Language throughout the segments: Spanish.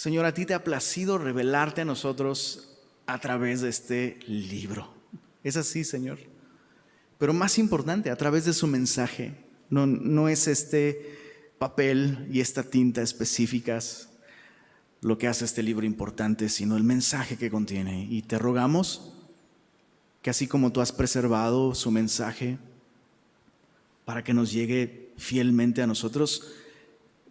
Señor, a ti te ha placido revelarte a nosotros a través de este libro. Es así, Señor. Pero más importante, a través de su mensaje. No es este papel y esta tinta específicas lo que hace este libro importante, sino el mensaje que contiene. Y te rogamos que así como tú has preservado su mensaje para que nos llegue fielmente a nosotros,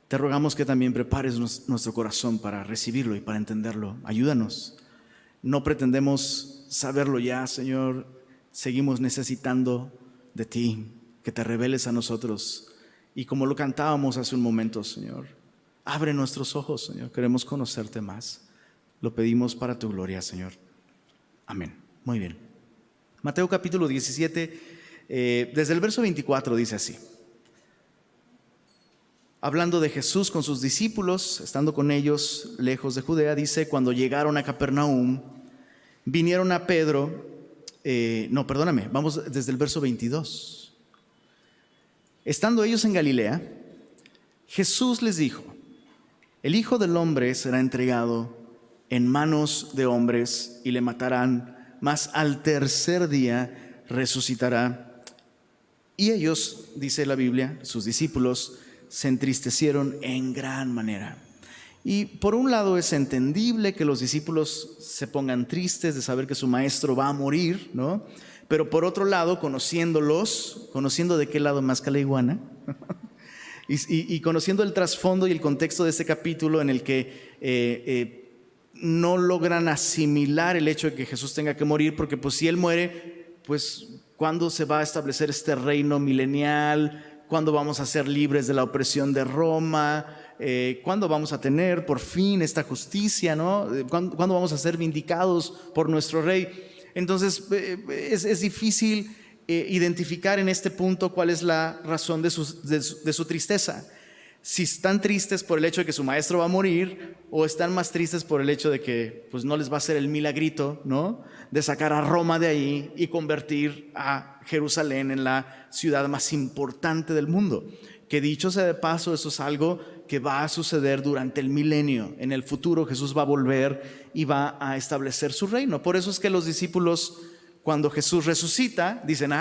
te rogamos que también prepares nuestro corazón para recibirlo y para entenderlo. Ayúdanos. No pretendemos saberlo ya, Señor. Seguimos necesitando de ti, que te reveles a nosotros. Y como lo cantábamos hace un momento, Señor, abre nuestros ojos, Señor. Queremos conocerte más. Lo pedimos para tu gloria, Señor. Amén. Muy bien. Mateo capítulo 17, desde el verso 24 dice así. Hablando de Jesús con sus discípulos, estando con ellos lejos de Judea, dice, cuando llegaron a Capernaum, vinieron a Pedro, vamos desde el verso 22. Estando ellos en Galilea, Jesús les dijo, el Hijo del Hombre será entregado en manos de hombres y le matarán, mas al tercer día resucitará. Y ellos, dice la Biblia, sus discípulos, se entristecieron en gran manera. Y por un lado es entendible que los discípulos se pongan tristes de saber que su maestro va a morir, ¿no? Pero por otro lado, conociendo de qué lado más la iguana, y conociendo el trasfondo y el contexto de este capítulo en el que no logran asimilar el hecho de que Jesús tenga que morir, porque pues si Él muere, pues ¿cuándo se va a establecer este reino milenial? ¿Cuándo vamos a ser libres de la opresión de Roma? ¿Cuándo vamos a tener por fin esta justicia, ¿no? ¿Cuándo vamos a ser vindicados por nuestro rey? Entonces es difícil identificar en este punto cuál es la razón de su tristeza. Si están tristes por el hecho de que su maestro va a morir, o están más tristes por el hecho de que pues, no les va a hacer el milagrito, ¿no? De sacar a Roma de ahí y convertir a Jerusalén en la ciudad más importante del mundo. Que dicho sea de paso, eso es algo que va a suceder durante el milenio. En el futuro Jesús va a volver y va a establecer su reino. Por eso es que los discípulos, cuando Jesús resucita, dicen,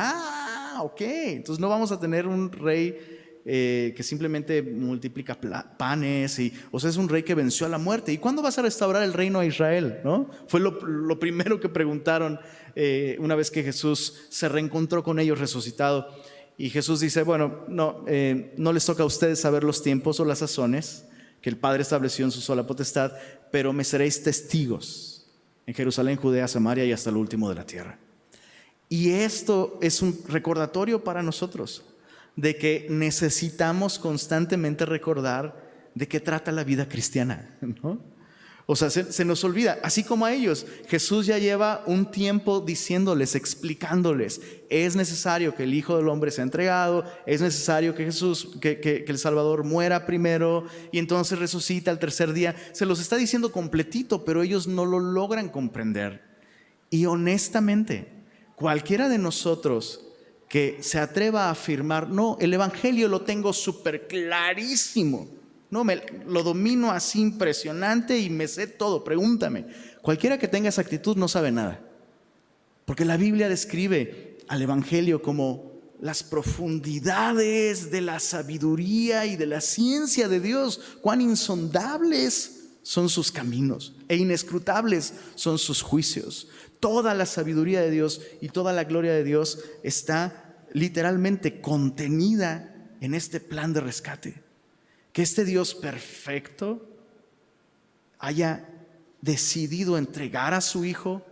ok, entonces no vamos a tener un rey que simplemente multiplica panes, o sea, es un rey que venció a la muerte. ¿Y cuándo vas a restaurar el reino a Israel? ¿No? Fue lo primero que preguntaron una vez que Jesús se reencontró con ellos resucitado. Y Jesús dice, bueno, no les toca a ustedes saber los tiempos o las sazones que el Padre estableció en su sola potestad, pero me seréis testigos en Jerusalén, Judea, Samaria y hasta lo último de la tierra. Y esto es un recordatorio para nosotros de que necesitamos constantemente recordar de qué trata la vida cristiana, ¿no? O sea, se nos olvida, así como a ellos. Jesús ya lleva un tiempo diciéndoles, explicándoles, es necesario que el Hijo del Hombre sea entregado, es necesario que que el Salvador muera primero y entonces resucita al tercer día. Se los está diciendo completito, pero ellos no lo logran comprender. Y honestamente, cualquiera de nosotros que se atreva a afirmar, no, el evangelio lo tengo súper clarísimo, no, lo domino así impresionante y me sé todo, pregúntame. Cualquiera que tenga esa actitud no sabe nada, porque la Biblia describe al evangelio como las profundidades de la sabiduría y de la ciencia de Dios. Cuán insondables son sus caminos e inescrutables son sus juicios. Toda la sabiduría de Dios y toda la gloria de Dios está literalmente contenida en este plan de rescate. Que este Dios perfecto haya decidido entregar a su Hijo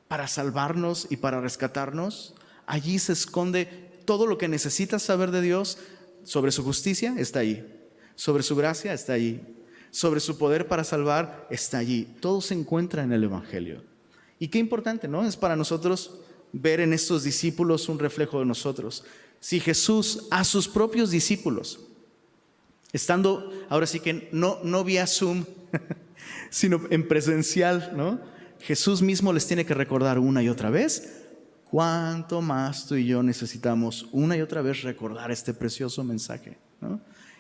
para salvarnos y para rescatarnos. Allí se esconde todo lo que necesitas saber de Dios. Sobre su justicia está allí, sobre su gracia está allí, sobre su poder para salvar está allí. Todo se encuentra en el evangelio. Y qué importante, ¿no? Es para nosotros ver en estos discípulos un reflejo de nosotros. Si Jesús a sus propios discípulos, estando ahora sí que no vía Zoom, sino en presencial, ¿no? Jesús mismo les tiene que recordar una y otra vez. ¿Cuánto más tú y yo necesitamos una y otra vez recordar este precioso mensaje, ¿no?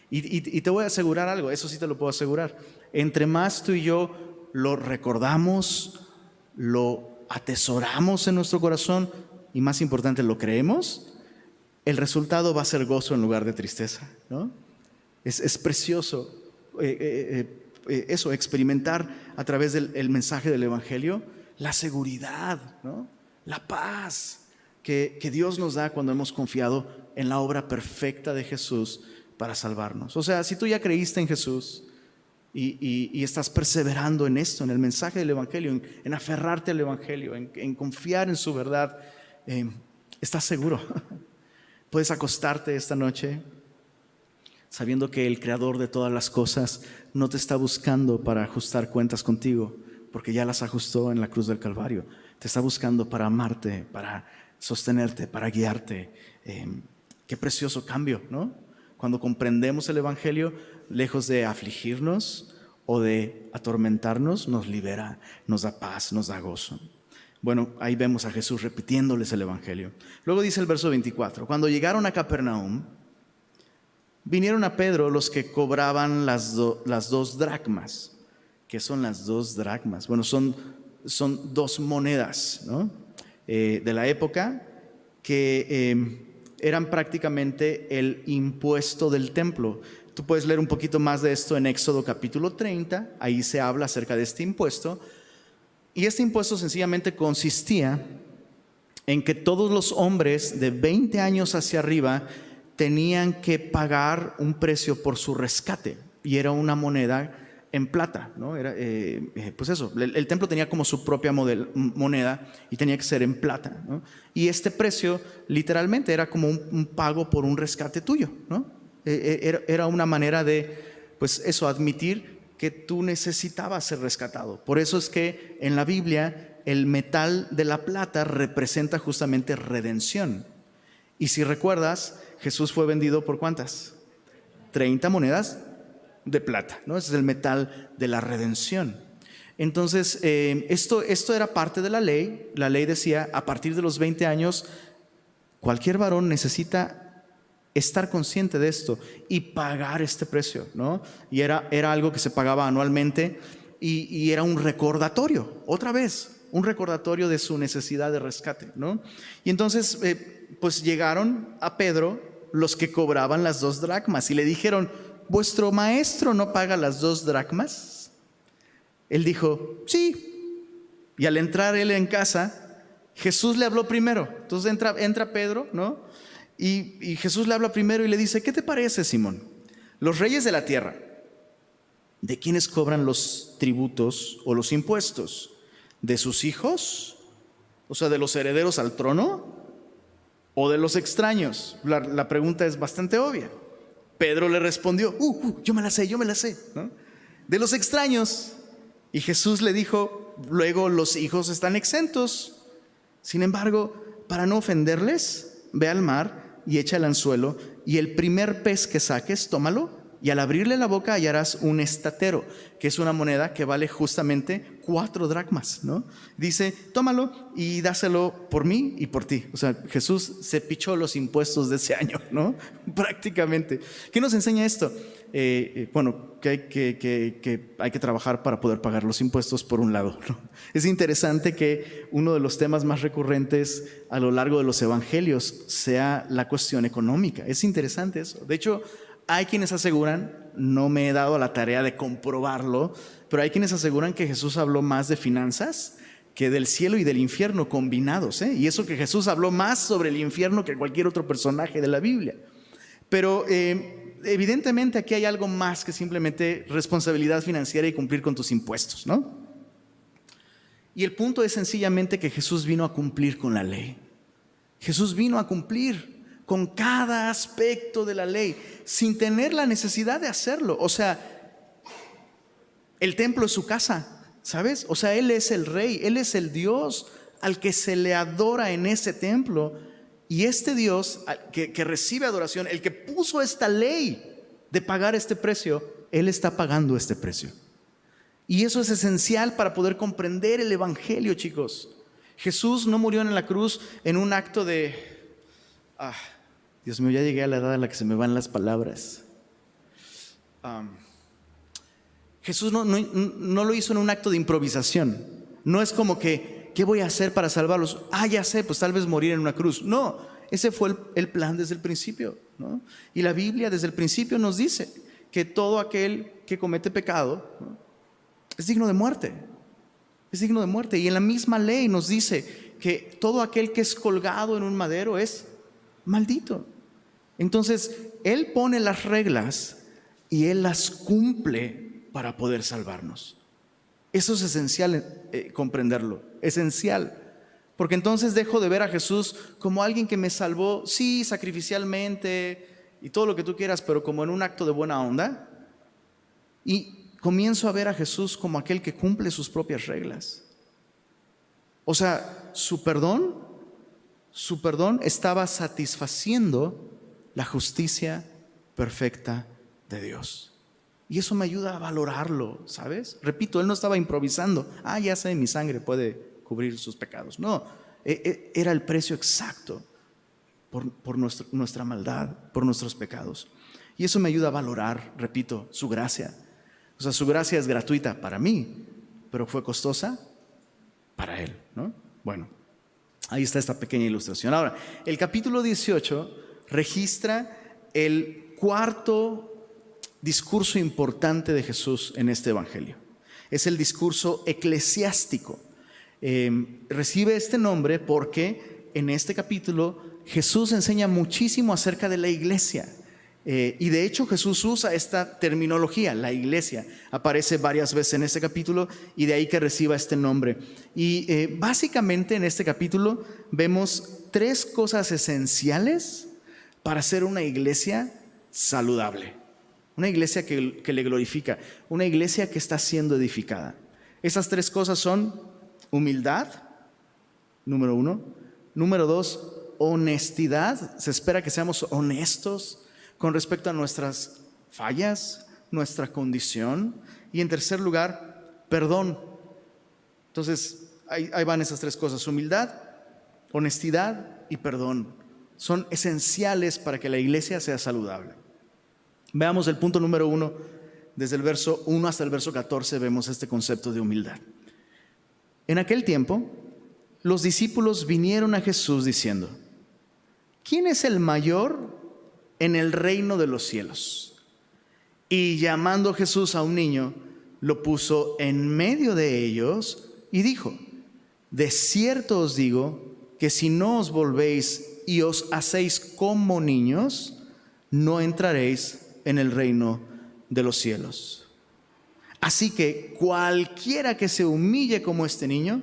Y te voy a asegurar algo, eso sí te lo puedo asegurar. Entre más tú y yo lo recordamos, lo atesoramos en nuestro corazón y más importante, lo creemos, el resultado va a ser gozo en lugar de tristeza, ¿no? Es precioso eso, experimentar a través del mensaje del Evangelio la seguridad, ¿no? La paz que Dios nos da cuando hemos confiado en la obra perfecta de Jesús para salvarnos. O sea, si tú ya creíste en Jesús y estás perseverando en esto, en el mensaje del Evangelio, en aferrarte al Evangelio, en confiar en su verdad, estás seguro. Puedes acostarte esta noche sabiendo que el Creador de todas las cosas no te está buscando para ajustar cuentas contigo, porque ya las ajustó en la cruz del Calvario. Te está buscando para amarte, para sostenerte, para guiarte. Qué precioso cambio, ¿no? Cuando comprendemos el Evangelio, lejos de afligirnos o de atormentarnos, nos libera, nos da paz, nos da gozo. Bueno, ahí vemos a Jesús repitiéndoles el Evangelio. Luego dice el verso 24, cuando llegaron a Capernaum, vinieron a Pedro los que cobraban las 2 dracmas. ¿Qué son las 2 dracmas? Bueno, son 2 monedas, ¿no? De la época que eran prácticamente el impuesto del templo. Tú puedes leer un poquito más de esto en Éxodo capítulo 30, ahí se habla acerca de este impuesto. Y este impuesto sencillamente consistía en que todos los hombres de 20 años hacia arriba tenían que pagar un precio por su rescate, y era una moneda en plata, ¿no? Era, pues eso, el templo tenía como su propia moneda y tenía que ser en plata, ¿no? Y este precio literalmente era como un pago por un rescate tuyo, ¿no? Era una manera de, pues eso, admitir que tú necesitabas ser rescatado. Por eso es que en la Biblia el metal de la plata representa justamente redención. Y si recuerdas, Jesús fue vendido ¿por cuántas? 30 monedas de plata, ¿no? Ese es el metal de la redención. Entonces, esto era parte de la ley. La ley decía, a partir de los 20 años, cualquier varón necesita estar consciente de esto y pagar este precio, ¿no? Y era algo que se pagaba anualmente y era un recordatorio, otra vez, un recordatorio de su necesidad de rescate, ¿no? Y entonces, pues llegaron a Pedro los que cobraban las 2 dracmas y le dijeron, ¿vuestro maestro no paga las 2 dracmas? Él dijo, sí. Y al entrar él en casa, Jesús le habló primero. Entonces entra Pedro, ¿no? Y Jesús le habla primero y le dice, ¿qué te parece, Simón? Los reyes de la tierra, ¿de quiénes cobran los tributos o los impuestos? ¿De sus hijos? O sea, ¿de los herederos al trono? ¿O de los extraños? La pregunta es bastante obvia. Pedro le respondió, yo me la sé, ¿no? De los extraños. Y Jesús le dijo, luego los hijos están exentos. Sin embargo, para no ofenderles, ve al mar y echa el anzuelo, y el primer pez que saques, tómalo, y al abrirle la boca hallarás un estatero, que es una moneda que vale justamente 4 dracmas, ¿no? Dice, tómalo y dáselo por mí y por ti. O sea, Jesús se pichó los impuestos de ese año, ¿no? Prácticamente. ¿Qué nos enseña esto? Bueno, que hay que trabajar para poder pagar los impuestos por un lado, ¿no? Es interesante que uno de los temas más recurrentes a lo largo de los evangelios sea la cuestión económica. Es interesante eso. De hecho, hay quienes aseguran, no me he dado a la tarea de comprobarlo, pero hay quienes aseguran que Jesús habló más de finanzas que del cielo y del infierno combinados, ¿eh? Y eso que Jesús habló más sobre el infierno que cualquier otro personaje de la Biblia. Pero evidentemente aquí hay algo más que simplemente responsabilidad financiera y cumplir con tus impuestos, ¿no? Y el punto es sencillamente que Jesús vino a cumplir con la ley. Jesús vino a cumplir con cada aspecto de la ley, sin tener la necesidad de hacerlo. O sea, el templo es su casa, ¿sabes? O sea, Él es el rey, Él es el Dios al que se le adora en ese templo. Y este Dios que recibe adoración, el que puso esta ley de pagar este precio, Él está pagando este precio. Y eso es esencial para poder comprender el Evangelio, chicos. Jesús no murió en la cruz en un acto de... Dios mío, ya llegué a la edad en la que se me van las palabras. Jesús no lo hizo en un acto de improvisación. No es como que, ¿qué voy a hacer para salvarlos? Ya sé, pues tal vez morir en una cruz. No, ese fue el plan desde el principio, ¿no? Y la Biblia desde el principio nos dice que todo aquel que comete pecado, ¿no?, es digno de muerte. Es digno de muerte. Y en la misma ley nos dice que todo aquel que es colgado en un madero es maldito. Entonces, Él pone las reglas y Él las cumple para poder salvarnos. Eso es esencial comprenderlo, esencial. Porque entonces dejo de ver a Jesús como alguien que me salvó, sí, sacrificialmente y todo lo que tú quieras, pero como en un acto de buena onda. Y comienzo a ver a Jesús como aquel que cumple sus propias reglas. O sea, su perdón estaba satisfaciendo la justicia perfecta de Dios. Y eso me ayuda a valorarlo, ¿sabes? Repito, Él no estaba improvisando. Ya sé, mi sangre puede cubrir sus pecados. No, era el precio exacto por nuestra maldad, por nuestros pecados. Y eso me ayuda a valorar, repito, su gracia. O sea, su gracia es gratuita para mí, pero fue costosa para Él, ¿no? Bueno, ahí está esta pequeña ilustración. Ahora, el capítulo 18 registra el cuarto discurso importante de Jesús en este evangelio. Es el discurso eclesiástico. Recibe este nombre porque en este capítulo Jesús enseña muchísimo acerca de la iglesia. Y de hecho Jesús usa esta terminología, la iglesia. Aparece varias veces en este capítulo y de ahí que reciba este nombre. Y básicamente en este capítulo vemos tres cosas esenciales para ser una iglesia saludable. Una iglesia que le glorifica, una iglesia que está siendo edificada. Esas tres cosas son humildad, número 1. Número 2, honestidad. Se espera que seamos honestos con respecto a nuestras fallas, nuestra condición. Y en tercer lugar, perdón. Entonces, ahí van esas tres cosas: humildad, honestidad y perdón. Son esenciales para que la iglesia sea saludable. Veamos el punto número 1. Desde el verso 1 hasta el verso 14 vemos este concepto de humildad. En aquel tiempo, los discípulos vinieron a Jesús diciendo: ¿quién es el mayor en el reino de los cielos? Y llamando Jesús a un niño, lo puso en medio de ellos y dijo: de cierto os digo que si no os volvéis y os hacéis como niños, no entraréis en el reino de los cielos. Así que cualquiera que se humille como este niño,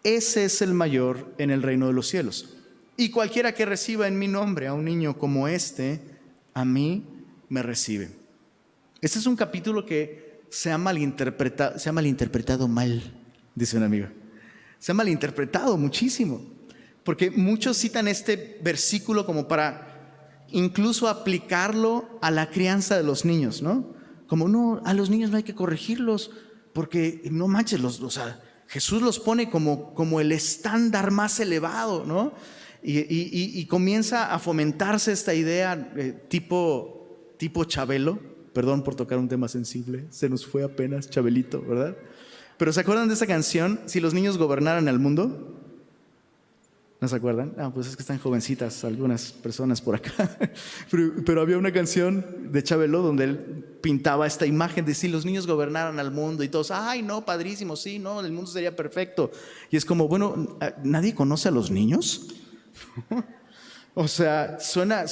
ese es el mayor en el reino de los cielos. Y cualquiera que reciba en mi nombre a un niño como este, a mí me recibe. Este es un capítulo que se ha malinterpretado mal, dice una amiga. Se ha malinterpretado muchísimo, porque muchos citan este versículo como para incluso aplicarlo a la crianza de los niños, ¿no? Como no, a los niños no hay que corregirlos, porque no manches, Jesús los pone como el estándar más elevado, ¿no? Y comienza a fomentarse esta idea tipo Chabelo. Perdón por tocar un tema sensible, se nos fue apenas Chabelito, ¿verdad? Pero ¿se acuerdan de esa canción? Si los niños gobernaran el mundo. ¿No se acuerdan? Pues es que están jovencitas algunas personas por acá. Pero había una canción de Chabelo donde él pintaba esta imagen de si los niños gobernaran al mundo y todos, ay no, padrísimo, sí, no, el mundo sería perfecto. Y es como, bueno, ¿nadie conoce a los niños? O sea, suena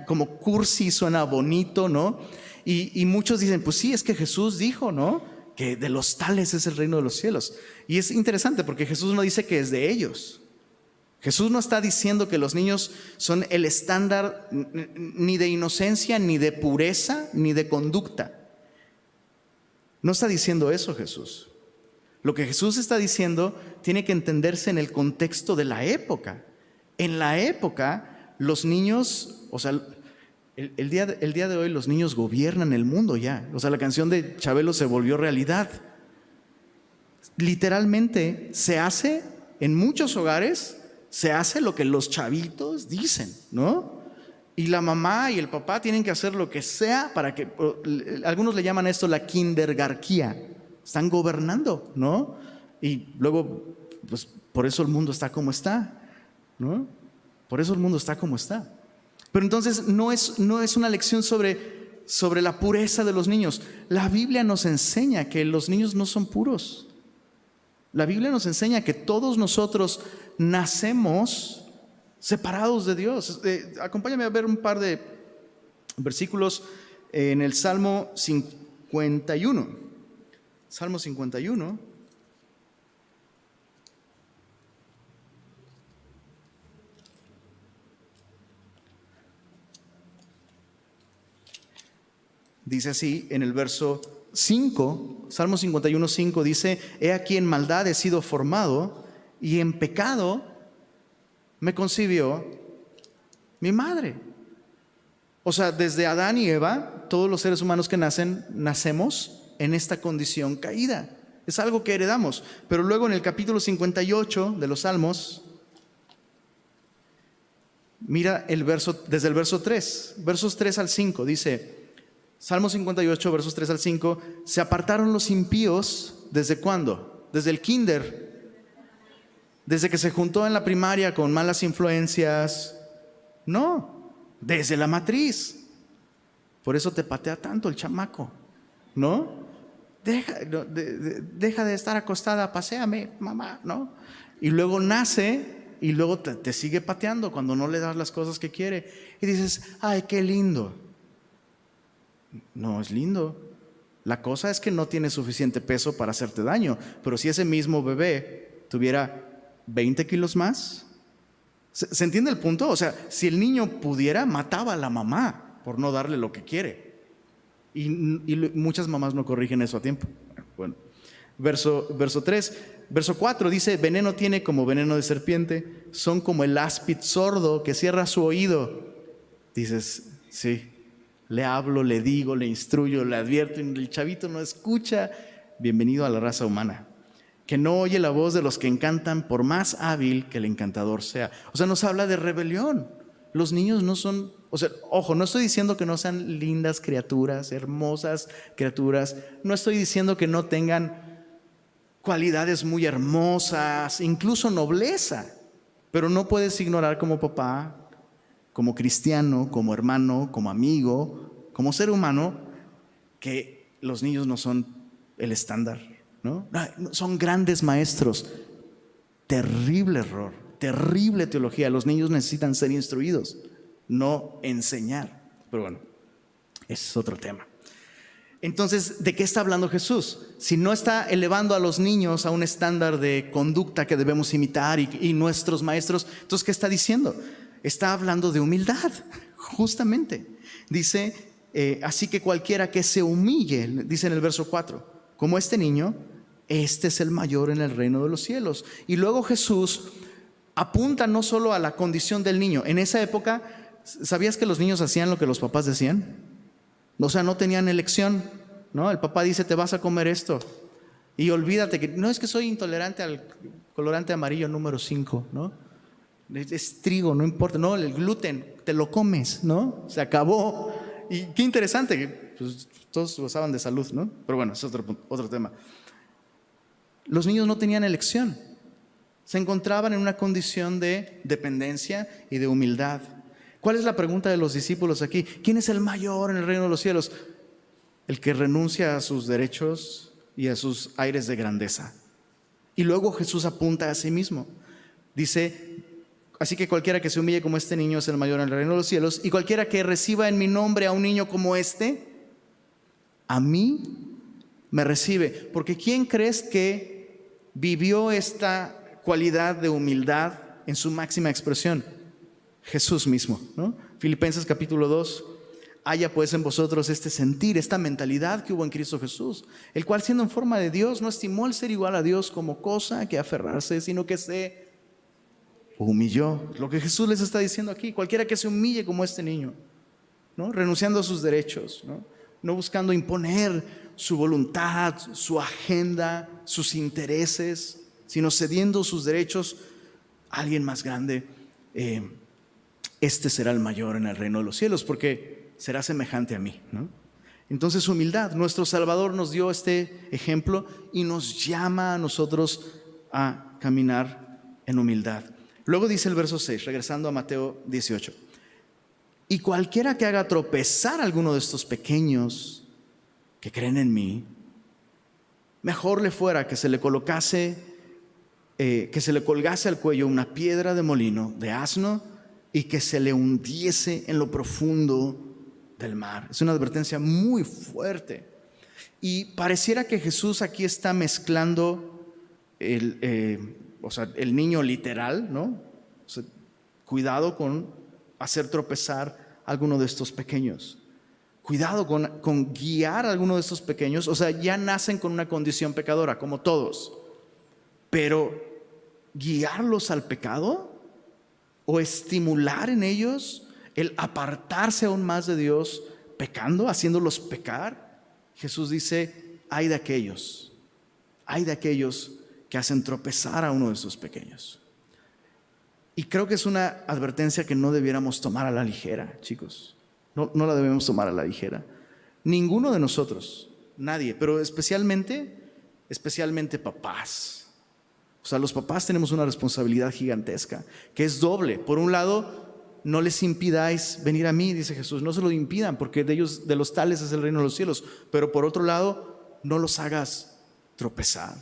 como cursi, suena bonito, ¿no? Y muchos dicen, pues sí, es que Jesús dijo, ¿no?, que de los tales es el reino de los cielos. Y es interesante porque Jesús no dice que es de ellos. Jesús no está diciendo que los niños son el estándar ni de inocencia, ni de pureza, ni de conducta. No está diciendo eso Jesús. Lo que Jesús está diciendo tiene que entenderse en el contexto de la época. En la época, los niños, o sea, el día de hoy los niños gobiernan el mundo ya. O sea, la canción de Chabelo se volvió realidad. Literalmente se hace en muchos hogares, se hace lo que los chavitos dicen, ¿no? Y la mamá y el papá tienen que hacer lo que sea para que, algunos le llaman esto la kindergarquía, están gobernando, ¿no? Y luego, pues por eso el mundo está como está, ¿no? Por eso el mundo está como está. Pero entonces no es una lección sobre la pureza de los niños. La Biblia nos enseña que los niños no son puros. La Biblia nos enseña que todos nosotros nacemos separados de Dios. Acompáñame a ver un par de versículos en el Salmo 51. Salmo 51. Dice así en el verso 5, Salmo 51, 5 dice: he aquí en maldad he sido formado y en pecado me concibió mi madre. O sea, desde Adán y Eva, todos los seres humanos que nacemos en esta condición caída. Es algo que heredamos. Pero luego en el capítulo 58 de los Salmos, mira desde el verso 3, versos 3 al 5, dice: Salmo 58, versos 3 al 5, se apartaron los impíos, ¿desde cuándo? Desde el kinder, desde que se juntó en la primaria con malas influencias. No, desde la matriz. Por eso te patea tanto el chamaco, ¿no? Deja de estar acostada, paséame, mamá, ¿no? Y luego nace y luego te sigue pateando cuando no le das las cosas que quiere. Y dices: ay, qué lindo. No es lindo. La cosa es que no tiene suficiente peso para hacerte daño. Pero si ese mismo bebé tuviera 20 kilos más, ¿se entiende el punto? O sea, si el niño pudiera, mataba a la mamá por no darle lo que quiere. Y muchas mamás no corrigen eso a tiempo. Bueno, verso 3. Verso 4 dice: veneno tiene como veneno de serpiente, son como el áspid sordo que cierra su oído. Dices: sí, le hablo, le digo, le instruyo, le advierto, y el chavito no escucha. Bienvenido a la raza humana, que no oye la voz de los que encantan, por más hábil que el encantador sea. O sea, nos habla de rebelión. Los niños no son, o sea, ojo, no estoy diciendo que no sean lindas criaturas, hermosas criaturas. No estoy diciendo que no tengan cualidades muy hermosas, incluso nobleza. Pero no puedes ignorar como papá, como cristiano, como hermano, como amigo, como ser humano, que los niños no son el estándar, ¿no? Son grandes maestros. Terrible error, terrible teología. Los niños necesitan ser instruidos, no enseñar. Pero bueno, ese es otro tema. Entonces, ¿de qué está hablando Jesús? Si no está elevando a los niños a un estándar de conducta que debemos imitar y nuestros maestros, entonces, ¿qué está diciendo? Está hablando de humildad, justamente. Dice: así que cualquiera que se humille, dice en el verso 4, como este niño, este es el mayor en el reino de los cielos. Y luego Jesús apunta no solo a la condición del niño. En esa época, ¿sabías que los niños hacían lo que los papás decían? O sea, no tenían elección, ¿no? El papá dice: te vas a comer esto. Y olvídate que, no, es que soy intolerante al colorante amarillo número 5, ¿no? Es trigo, no importa, no, el gluten, te lo comes, ¿no? Se acabó. Y qué interesante, que pues, todos gozaban de salud, ¿no? Pero bueno, es otro tema. Los niños no tenían elección. Se encontraban en una condición de dependencia y de humildad. ¿Cuál es la pregunta de los discípulos aquí? ¿Quién es el mayor en el reino de los cielos? El que renuncia a sus derechos y a sus aires de grandeza. Y luego Jesús apunta a sí mismo. Dice: así que cualquiera que se humille como este niño es el mayor en el reino de los cielos, y cualquiera que reciba en mi nombre a un niño como este, a mí me recibe. Porque ¿quién crees que vivió esta cualidad de humildad en su máxima expresión? Jesús mismo, ¿no? Filipenses capítulo 2. Haya pues en vosotros este sentir, esta mentalidad que hubo en Cristo Jesús, el cual siendo en forma de Dios no estimó el ser igual a Dios como cosa que aferrarse, sino que se humilló. Lo que Jesús les está diciendo aquí: cualquiera que se humille como este niño, ¿no? Renunciando a sus derechos, no buscando imponer su voluntad, su agenda, sus intereses, sino cediendo sus derechos a alguien más grande. este será el mayor en el reino de los cielos, porque será semejante a mí, ¿no? Entonces, humildad. Nuestro Salvador nos dio este ejemplo y nos llama a nosotros a caminar en humildad. Luego dice el verso 6, regresando a Mateo 18. Y cualquiera que haga tropezar a alguno de estos pequeños que creen en mí, mejor le fuera que se le colgase al cuello una piedra de molino de asno y que se le hundiese en lo profundo del mar. Es una advertencia muy fuerte. Y pareciera que Jesús aquí está mezclando el niño literal, ¿no? O sea, cuidado con hacer tropezar a alguno de estos pequeños. Cuidado con guiar a alguno de estos pequeños. O sea, ya nacen con una condición pecadora, como todos. Pero guiarlos al pecado o estimular en ellos el apartarse aún más de Dios, pecando, haciéndolos pecar. Jesús dice, hay de aquellos que hacen tropezar a uno de esos pequeños. Y creo que es una advertencia que no debiéramos tomar a la ligera, chicos. No la debemos tomar a la ligera. Ninguno de nosotros, nadie, pero especialmente papás. O sea, los papás tenemos una responsabilidad gigantesca, que es doble. Por un lado, no les impidáis venir a mí, dice Jesús. No se lo impidan, porque de los tales es el reino de los cielos. Pero por otro lado, no los hagas tropezar.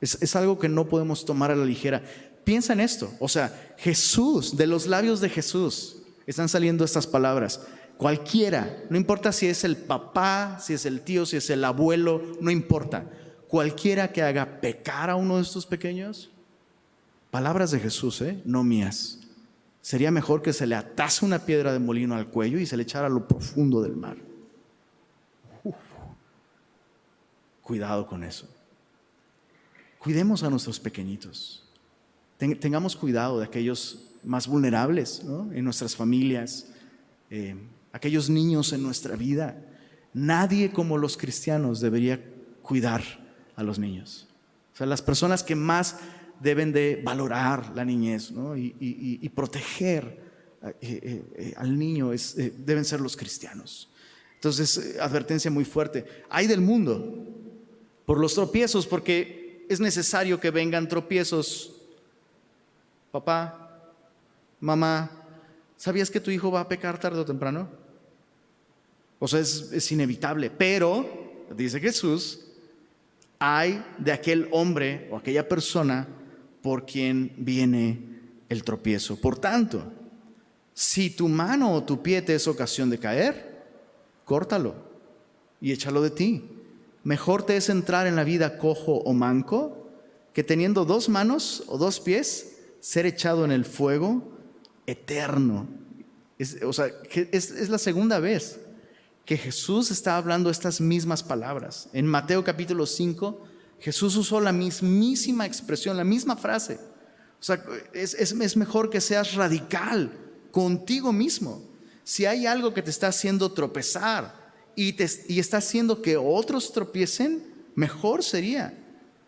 Es algo que no podemos tomar a la ligera. Piensa en esto. O sea, Jesús, de los labios de Jesús están saliendo estas palabras. Cualquiera, no importa si es el papá, si es el tío, si es el abuelo, no importa. Cualquiera que haga pecar a uno de estos pequeños, palabras de Jesús, no mías. Sería mejor que se le atase una piedra de molino al cuello y se le echara a lo profundo del mar. Cuidado con eso. Cuidemos a nuestros pequeñitos. Tengamos cuidado de aquellos más vulnerables, ¿no? En nuestras familias, aquellos niños en nuestra vida. Nadie como los cristianos debería cuidar a los niños. O sea, las personas que más deben de valorar la niñez, ¿no? y proteger al niño deben ser los cristianos. Entonces, advertencia muy fuerte. Hay del mundo por los tropiezos, porque es necesario que vengan tropiezos. Papá, mamá, ¿sabías que tu hijo va a pecar tarde o temprano? O sea, es inevitable, pero, dice Jesús, hay de aquel hombre o aquella persona por quien viene el tropiezo. Por tanto, si tu mano o tu pie te es ocasión de caer, córtalo y échalo de ti. Mejor te es entrar en la vida cojo o manco que teniendo 2 manos o 2 pies ser echado en el fuego eterno. Es la segunda vez que Jesús está hablando estas mismas palabras. En Mateo capítulo 5, Jesús usó la mismísima expresión, la misma frase. O sea, es mejor que seas radical contigo mismo. Si hay algo que te está haciendo tropezar y está haciendo que otros tropiecen, mejor sería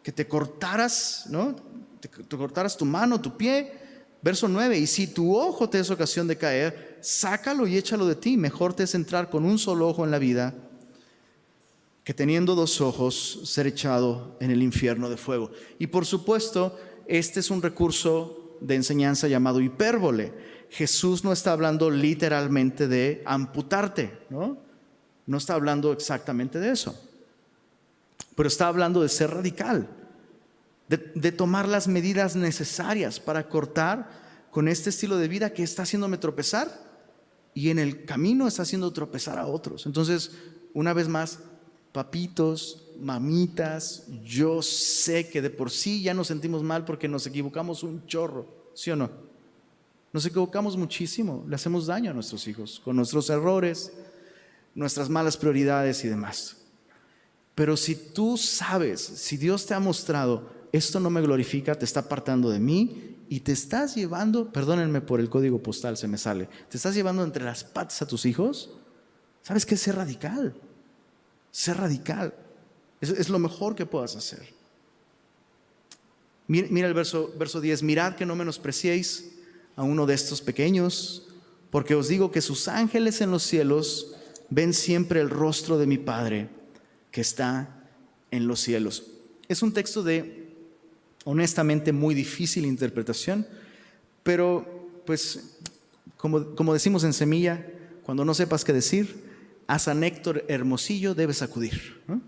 que te cortaras, ¿no? Te cortaras tu mano, tu pie. Verso 9, y si tu ojo te es ocasión de caer, sácalo y échalo de ti. Mejor te es entrar con un solo ojo en la vida que teniendo 2 ojos ser echado en el infierno de fuego. Y por supuesto, este es un recurso de enseñanza llamado hipérbole. Jesús no está hablando literalmente de amputarte, ¿no? No está hablando exactamente de eso, pero está hablando de ser radical, de tomar las medidas necesarias para cortar con este estilo de vida que está haciéndome tropezar y en el camino está haciendo tropezar a otros. Entonces, una vez más, papitos, mamitas, yo sé que de por sí ya nos sentimos mal porque nos equivocamos un chorro, ¿sí o no? Nos equivocamos muchísimo, le hacemos daño a nuestros hijos con nuestros errores, nuestras malas prioridades y demás. Pero si tú sabes, si Dios te ha mostrado, esto no me glorifica, te está apartando de mí y te estás llevando, perdónenme por el código postal, se me sale, te estás llevando entre las patas a tus hijos, ¿sabes qué es ser radical? Ser radical es lo mejor que puedas hacer. Mira el verso 10, mirad que no menospreciéis a uno de estos pequeños, porque os digo que sus ángeles en los cielos ven siempre el rostro de mi Padre que está en los cielos. Es un texto de, honestamente, muy difícil interpretación, pero pues, como decimos en Semilla, cuando no sepas qué decir, a San Héctor Hermosillo debes acudir, ¿no?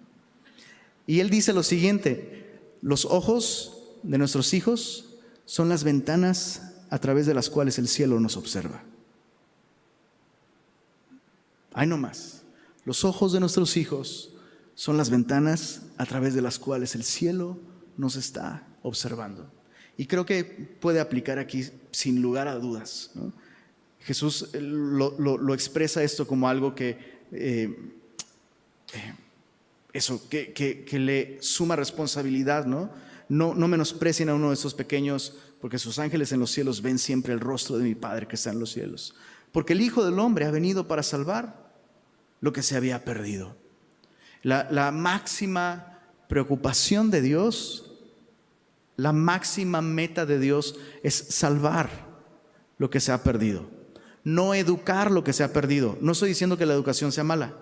Y él dice lo siguiente: los ojos de nuestros hijos son las ventanas a través de las cuales el cielo nos observa. Ahí no más. Los ojos de nuestros hijos son las ventanas a través de las cuales el cielo nos está observando. Y creo que puede aplicar aquí sin lugar a dudas, ¿no? Jesús lo expresa esto como algo que le suma responsabilidad, ¿no? No menosprecien a uno de esos pequeños, porque sus ángeles en los cielos ven siempre el rostro de mi Padre que está en los cielos. Porque el Hijo del Hombre ha venido para salvar lo que se había perdido. La máxima preocupación de Dios, la máxima meta de Dios es salvar lo que se ha perdido, no educar lo que se ha perdido. No estoy diciendo que la educación sea mala,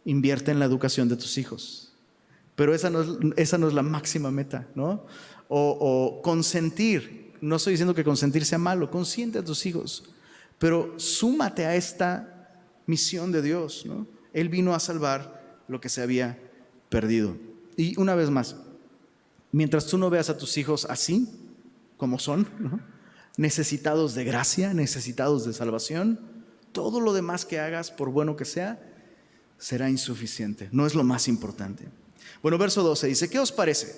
invierte en la educación de tus hijos, pero esa no es la máxima meta, ¿no? O consentir, no estoy diciendo que consentir sea malo, consiente a tus hijos, pero súmate a esta misión de Dios, ¿no? Él vino a salvar lo que se había perdido. Y una vez más, mientras tú no veas a tus hijos así como son, ¿no?, necesitados de gracia, necesitados de salvación, todo lo demás que hagas, por bueno que sea, será insuficiente. No es lo más importante. Bueno, verso 12 dice: ¿qué os parece?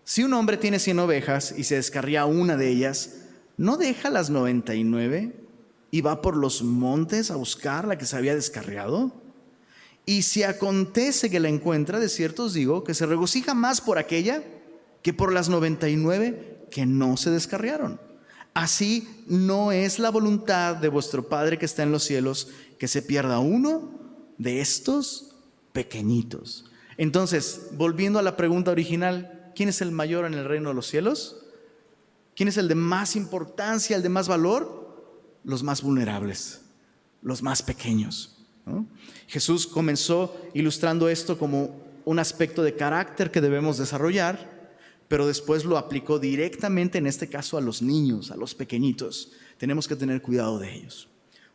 Si un hombre tiene 100 ovejas y se descarría una de ellas, ¿no deja las 99 y va por los montes a buscar la que se había descarriado? Y si acontece que la encuentra, de cierto os digo que se regocija más por aquella que por las 99 que no se descarriaron. Así no es la voluntad de vuestro Padre que está en los cielos que se pierda uno de estos pequeñitos. Entonces, volviendo a la pregunta original, ¿quién es el mayor en el reino de los cielos? ¿Quién es el de más importancia, el de más valor? Los más vulnerables, los más pequeños, ¿no? Jesús comenzó ilustrando esto como un aspecto de carácter que debemos desarrollar, pero después lo aplicó directamente, en este caso, a los niños, a los pequeñitos. Tenemos que tener cuidado de ellos.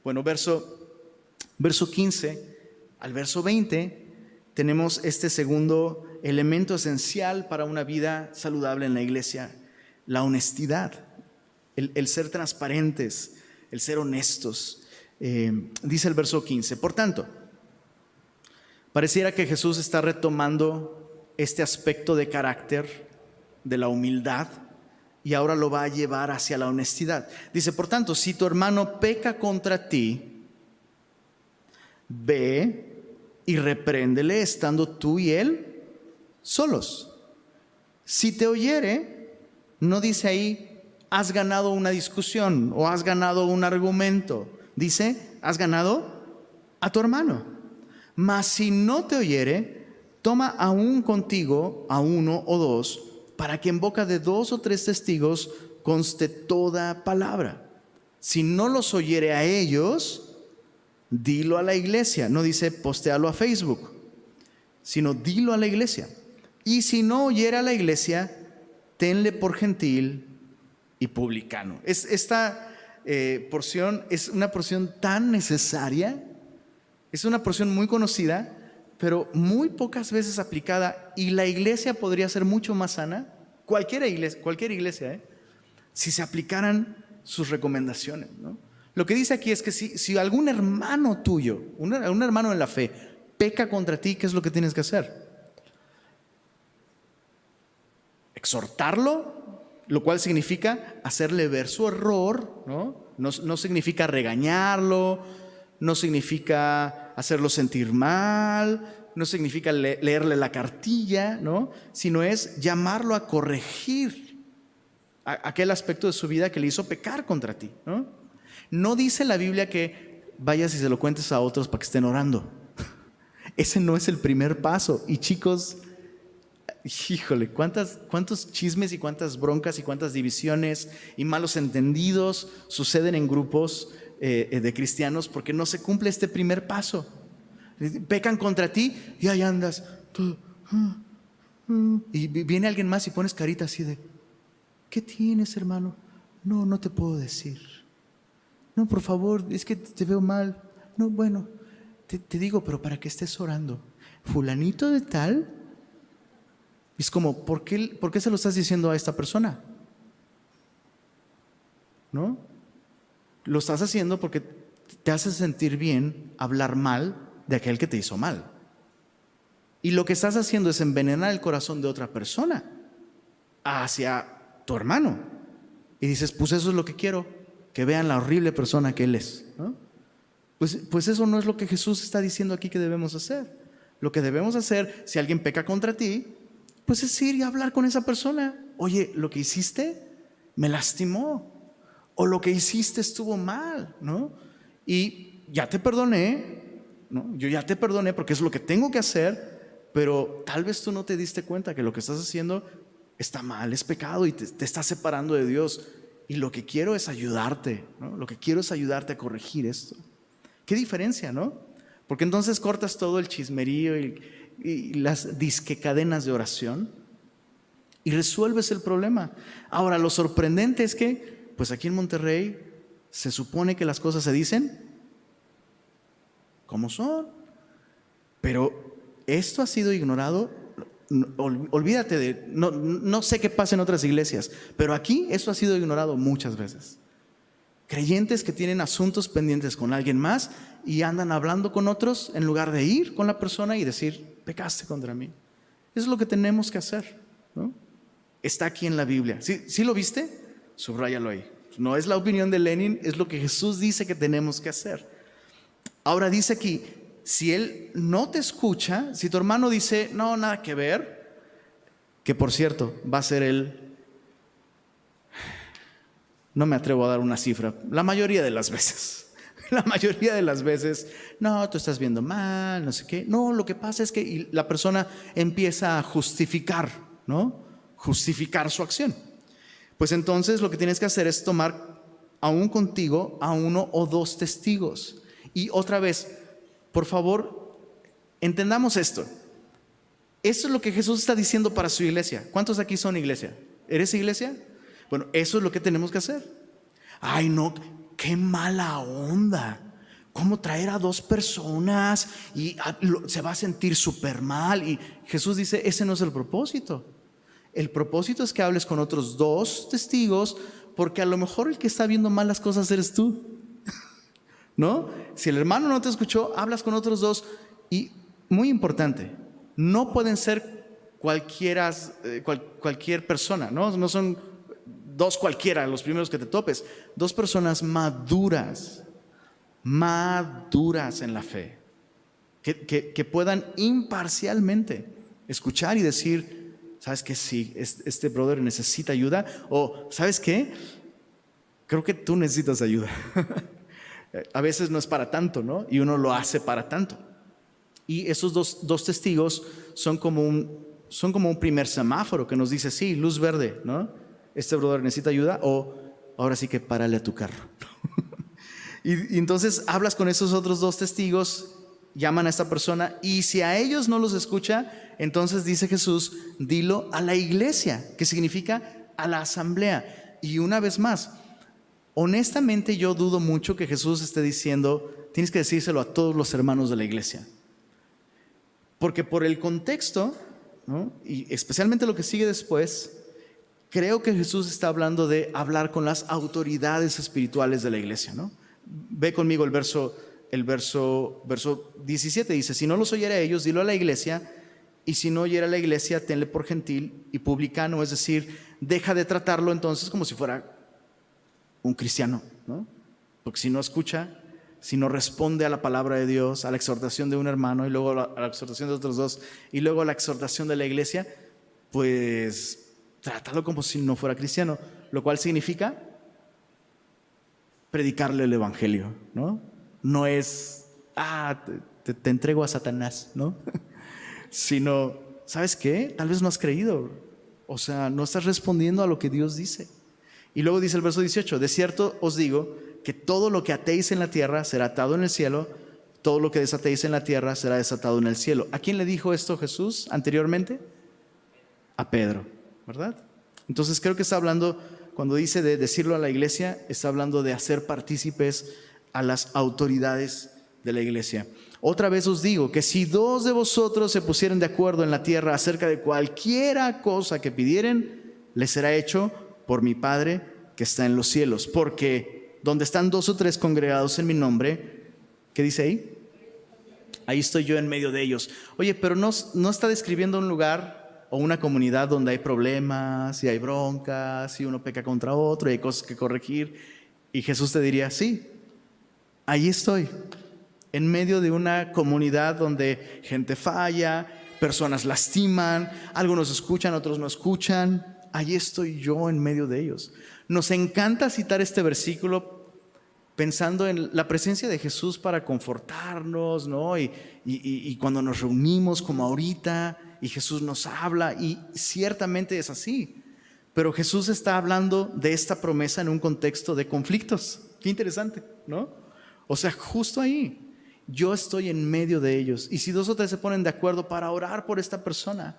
Bueno, verso 15 al verso 20 tenemos este segundo elemento esencial para una vida saludable en la iglesia: la honestidad, el ser transparentes, el ser honestos. Dice el verso 15: por tanto, pareciera que Jesús está retomando este aspecto de carácter de la humildad y ahora lo va a llevar hacia la honestidad. Dice: por tanto, si tu hermano peca contra ti, ve y repréndele estando tú y él solos. Si te oyere, no dice ahí has ganado una discusión o has ganado un argumento, dice has ganado a tu hermano. Mas si no te oyere, toma aún contigo a uno o dos, para que en boca de 2 o 3 testigos conste toda palabra. Si no los oyere a ellos, dilo a la iglesia. No dice postéalo a Facebook, sino dilo a la iglesia. Y si no oyere a la iglesia, tenle por gentil y publicano. Esta porción es una porción tan necesaria, es una porción muy conocida, pero muy pocas veces aplicada, y la iglesia podría ser mucho más sana, cualquier iglesia, si se aplicaran sus recomendaciones, ¿no? Lo que dice aquí es que si algún hermano tuyo, un hermano en la fe, peca contra ti, ¿qué es lo que tienes que hacer? Exhortarlo, lo cual significa hacerle ver su error, ¿no? No significa regañarlo, no significa hacerlo sentir mal, no significa leerle la cartilla, ¿no? Sino es llamarlo a corregir aquel aspecto de su vida que le hizo pecar contra ti, ¿no? No dice la Biblia que vayas y se lo cuentes a otros para que estén orando. Ese no es el primer paso. Y chicos, híjole, cuántos chismes y cuántas broncas y cuántas divisiones y malos entendidos suceden en grupos de cristianos porque no se cumple este primer paso. Pecan contra ti y ahí andas. Y viene alguien más y pones carita así de: ¿qué tienes, hermano? No, no te puedo decir. No, por favor, es que te veo mal. No, bueno, te digo, pero para que estés orando. Fulanito de tal. Es como, ¿por qué se lo estás diciendo a esta persona? ¿No? Lo estás haciendo porque te hace sentir bien hablar mal de aquel que te hizo mal. Y lo que estás haciendo es envenenar el corazón de otra persona hacia tu hermano. Y dices, pues eso es lo que quiero, que vean la horrible persona que él es, ¿no? Pues eso no es lo que Jesús está diciendo aquí que debemos hacer. Lo que debemos hacer, si alguien peca contra ti, pues es ir y hablar con esa persona. Oye, lo que hiciste me lastimó, o lo que hiciste estuvo mal, ¿no? Y ya te perdoné, ¿no? Yo ya te perdoné porque es lo que tengo que hacer, pero tal vez tú no te diste cuenta que lo que estás haciendo está mal, es pecado y te está separando de Dios. Y lo que quiero es ayudarte, ¿no? Lo que quiero es ayudarte a corregir esto. ¿Qué diferencia, no? Porque entonces cortas todo el chismerío y las disque cadenas de oración y resuelves el problema. Ahora, lo sorprendente es que, pues aquí en Monterrey se supone que las cosas se dicen como son, pero esto ha sido ignorado. Olvídate de, no sé qué pasa en otras iglesias, pero aquí esto ha sido ignorado muchas veces. Creyentes que tienen asuntos pendientes con alguien más y andan hablando con otros en lugar de ir con la persona y decir, pecaste contra mí. Eso es lo que tenemos que hacer, ¿no? Está aquí en la Biblia. ¿Sí lo viste? Subráyalo ahí. No es la opinión de Lenin, es lo que Jesús dice que tenemos que hacer. Ahora dice aquí, si él no te escucha, si tu hermano dice, no, nada que ver, que por cierto, va a ser él. No me atrevo a dar una cifra, la mayoría de las veces, no, tú estás viendo mal, no sé qué. No, lo que pasa es que la persona empieza a justificar, ¿no? Justificar su acción. Pues entonces lo que tienes que hacer es tomar aún contigo a 1 o 2 testigos. Y otra vez, por favor, entendamos esto. Eso es lo que Jesús está diciendo para su iglesia. ¿Cuántos aquí son iglesia? ¿Eres iglesia? Bueno, eso es lo que tenemos que hacer. Ay, no, qué mala onda. ¿Cómo traer a 2 personas y se va a sentir súper mal? Y Jesús dice, ese no es el propósito. El propósito es que hables con otros 2 testigos, porque a lo mejor el que está viendo mal las cosas eres tú, ¿no? Si el hermano no te escuchó, hablas con otros 2. Y muy importante, no pueden ser cualquier persona, ¿no? No son 2 cualquiera los primeros que te topes. 2 personas maduras en la fe, que puedan imparcialmente escuchar y decir, ¿sabes qué? Sí, este brother necesita ayuda. O, ¿sabes qué? Creo que tú necesitas ayuda. A veces no es para tanto, ¿no? Y uno lo hace para tanto. Y esos dos testigos son como un primer semáforo que nos dice, sí, luz verde, ¿no? Este brother necesita ayuda, o ahora sí que párale a tu carro. y entonces hablas con esos otros 2 testigos, llaman a esta persona, y si a ellos no los escucha, entonces dice Jesús, dilo a la iglesia, que significa a la asamblea. Y una vez más, honestamente yo dudo mucho que Jesús esté diciendo, tienes que decírselo a todos los hermanos de la iglesia. Porque por el contexto, ¿no? Y especialmente lo que sigue después, creo que Jesús está hablando de hablar con las autoridades espirituales de la iglesia, ¿no? Ve conmigo el verso 17, dice, si no los oyera a ellos, dilo a la iglesia, y si no oyera a la iglesia, tenle por gentil y publicano, es decir, deja de tratarlo entonces como si fuera un cristiano, ¿no? Porque si no escucha, si no responde a la palabra de Dios, a la exhortación de un hermano, y luego a la exhortación de otros 2, y luego a la exhortación de la iglesia, pues trátalo como si no fuera cristiano, lo cual significa predicarle el evangelio, ¿no? No es, te entrego a Satanás, ¿no? Sino, ¿sabes qué? Tal vez no has creído, o sea, no estás respondiendo a lo que Dios dice. Y luego dice el verso 18, de cierto os digo que todo lo que atéis en la tierra será atado en el cielo, todo lo que desatéis en la tierra será desatado en el cielo. ¿A quién le dijo esto Jesús anteriormente? A Pedro, ¿verdad? Entonces creo que está hablando, cuando dice de decirlo a la iglesia, está hablando de hacer partícipes a las autoridades de la iglesia. Otra vez os digo que si dos de vosotros se pusieren de acuerdo en la tierra acerca de cualquiera cosa que pidieren, les será hecho por mi Padre que está en los cielos. Porque donde están 2 o 3 congregados en mi nombre, ¿qué dice ahí? Ahí estoy yo en medio de ellos. Oye, pero no está describiendo un lugar o una comunidad donde hay problemas y hay broncas y uno peca contra otro y hay cosas que corregir. Y Jesús te diría, sí, ahí estoy, en medio de una comunidad donde gente falla, personas lastiman, algunos escuchan, otros no escuchan. Ahí estoy yo en medio de ellos. Nos encanta citar este versículo pensando en la presencia de Jesús para confortarnos, ¿no? Y cuando nos reunimos como ahorita y Jesús nos habla, y ciertamente es así. Pero Jesús está hablando de esta promesa en un contexto de conflictos. Qué interesante, ¿no? O sea, justo ahí. Yo estoy en medio de ellos. Y si 2 o 3 se ponen de acuerdo para orar por esta persona,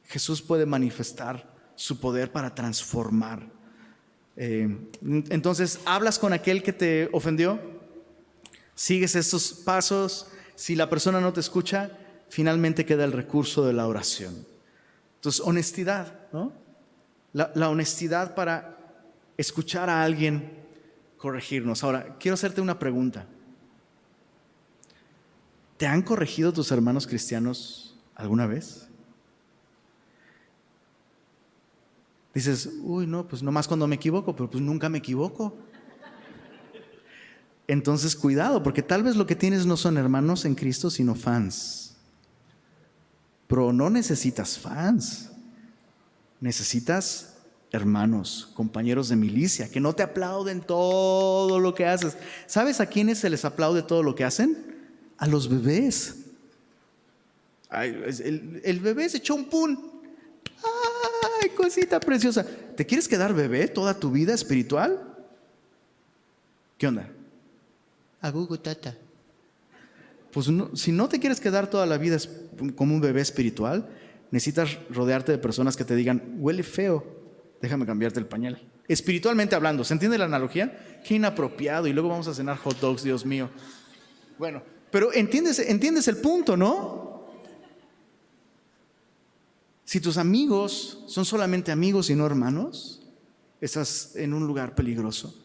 Jesús puede manifestar su poder para transformar. Entonces, hablas con aquel que te ofendió, sigues estos pasos. Si la persona no te escucha, finalmente queda el recurso de la oración. Entonces, honestidad, ¿no? La honestidad para escuchar a alguien corregirnos. Ahora, quiero hacerte una pregunta. ¿Te han corregido tus hermanos cristianos alguna vez? Dices, uy, no, pues nomás cuando me equivoco, pero pues nunca me equivoco. Entonces, cuidado, porque tal vez lo que tienes no son hermanos en Cristo, sino fans. Pero no necesitas fans. Necesitas hermanos, compañeros de milicia, que no te aplauden todo lo que haces. ¿Sabes a quiénes se les aplaude todo lo que hacen? A los bebés. Ay, el bebé se echó un pun. ¡Ay, cosita preciosa! ¿Te quieres quedar bebé toda tu vida espiritual? ¿Qué onda? Agugu tata. Pues no, si no te quieres quedar toda la vida como un bebé espiritual, necesitas rodearte de personas que te digan, huele feo, déjame cambiarte el pañal. Espiritualmente hablando, ¿se entiende la analogía? Qué inapropiado, y luego vamos a cenar hot dogs, Dios mío. Bueno, pero entiendes el punto, ¿no? Si tus amigos son solamente amigos y no hermanos, estás en un lugar peligroso.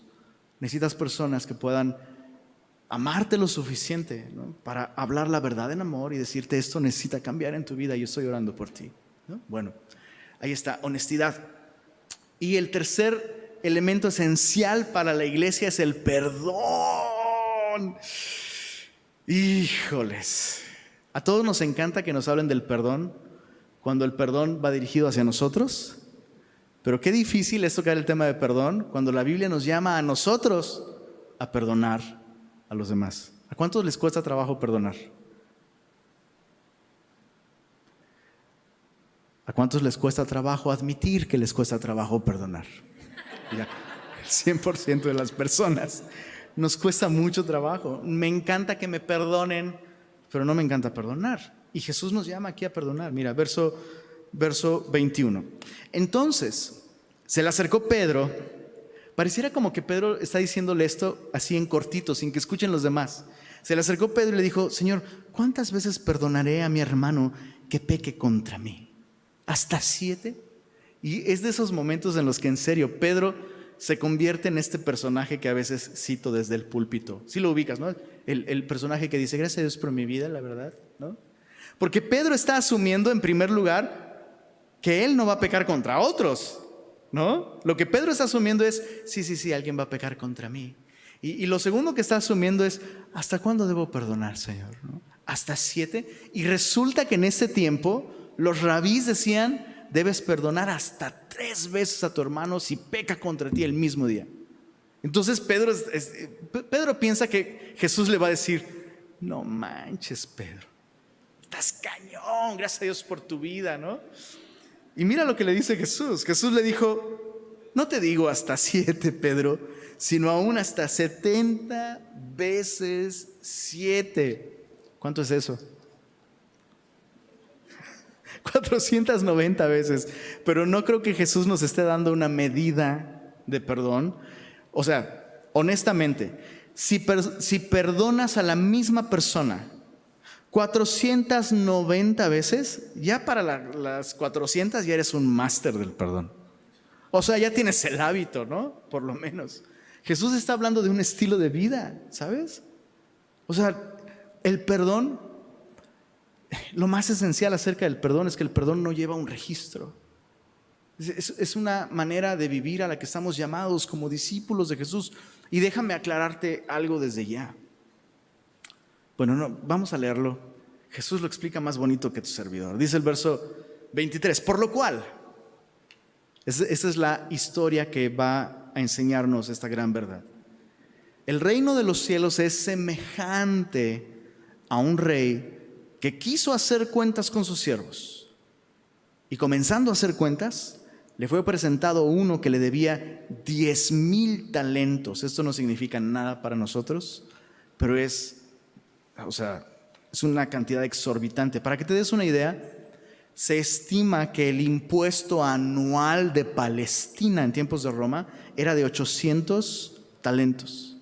Necesitas personas que puedan amarte lo suficiente, ¿no?, para hablar la verdad en amor y decirte, esto necesita cambiar en tu vida, yo estoy orando por ti, ¿no? Bueno, ahí está, honestidad. Y el tercer elemento esencial para la iglesia es el perdón. Híjoles, a todos nos encanta que nos hablen del perdón cuando el perdón va dirigido hacia nosotros, pero qué difícil es tocar el tema de perdón cuando la Biblia nos llama a nosotros a perdonar a los demás. ¿A cuántos les cuesta trabajo perdonar? ¿A cuántos les cuesta trabajo admitir que les cuesta trabajo perdonar? Mira, el 100% de las personas nos cuesta mucho trabajo. Me encanta que me perdonen, pero no me encanta perdonar. Y Jesús nos llama aquí a perdonar. Mira, verso 21. Entonces, se le acercó Pedro. Pareciera como que Pedro está diciéndole esto así en cortito, sin que escuchen los demás. Se le acercó Pedro y le dijo, Señor, ¿cuántas veces perdonaré a mi hermano que peque contra mí? ¿Hasta 7? Y es de esos momentos en los que en serio Pedro se convierte en este personaje que a veces cito desde el púlpito. Sí lo ubicas, ¿no? El personaje que dice, gracias a Dios por mi vida, la verdad, ¿no? Porque Pedro está asumiendo en primer lugar que él no va a pecar contra otros, ¿no? Lo que Pedro está asumiendo es, sí, alguien va a pecar contra mí. Y lo segundo que está asumiendo es, ¿hasta cuándo debo perdonar, Señor? ¿No? ¿Hasta 7? Y resulta que en ese tiempo los rabís decían, debes perdonar hasta 3 veces a tu hermano si peca contra ti el mismo día. Entonces Pedro piensa que Jesús le va a decir, no manches, Pedro, estás gracias a Dios por tu vida, ¿no? Y mira lo que le dice Jesús. Jesús le dijo, no te digo hasta 7, Pedro, sino aún hasta 70 veces 7. ¿Cuánto es eso? 490 veces. Pero no creo que Jesús nos esté dando una medida de perdón. O sea, honestamente, si perdonas a la misma persona 490 veces, ya para las 400 ya eres un máster del perdón. O sea, ya tienes el hábito, ¿no? Por lo menos. Jesús está hablando de un estilo de vida, ¿sabes? O sea, el perdón, lo más esencial acerca del perdón es que el perdón no lleva un registro. Es una manera de vivir a la que estamos llamados como discípulos de Jesús. Y déjame aclararte algo desde ya. Bueno, no, vamos a leerlo. Jesús lo explica más bonito que tu servidor. Dice el verso 23, por lo cual, esa es la historia que va a enseñarnos esta gran verdad. El reino de los cielos es semejante a un rey que quiso hacer cuentas con sus siervos. Y comenzando a hacer cuentas, le fue presentado uno que le debía 10,000 talentos. Esto no significa nada para nosotros, pero es una cantidad exorbitante. Para que te des una idea, se estima que el impuesto anual de Palestina en tiempos de Roma era de 800 talentos.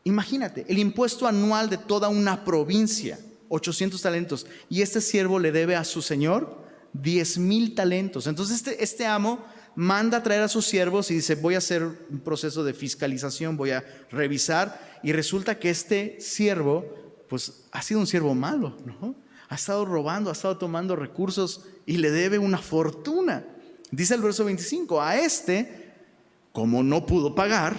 Imagínate, el impuesto anual de toda una provincia, 800 talentos. Y este siervo le debe a su señor 10,000 talentos. Entonces este amo manda a traer a sus siervos y dice, voy a hacer un proceso de fiscalización, voy a revisar. Y resulta que este siervo, pues ha sido un siervo malo, ¿no? Ha estado robando, ha estado tomando recursos y le debe una fortuna. Dice el verso 25, a este, como no pudo pagar,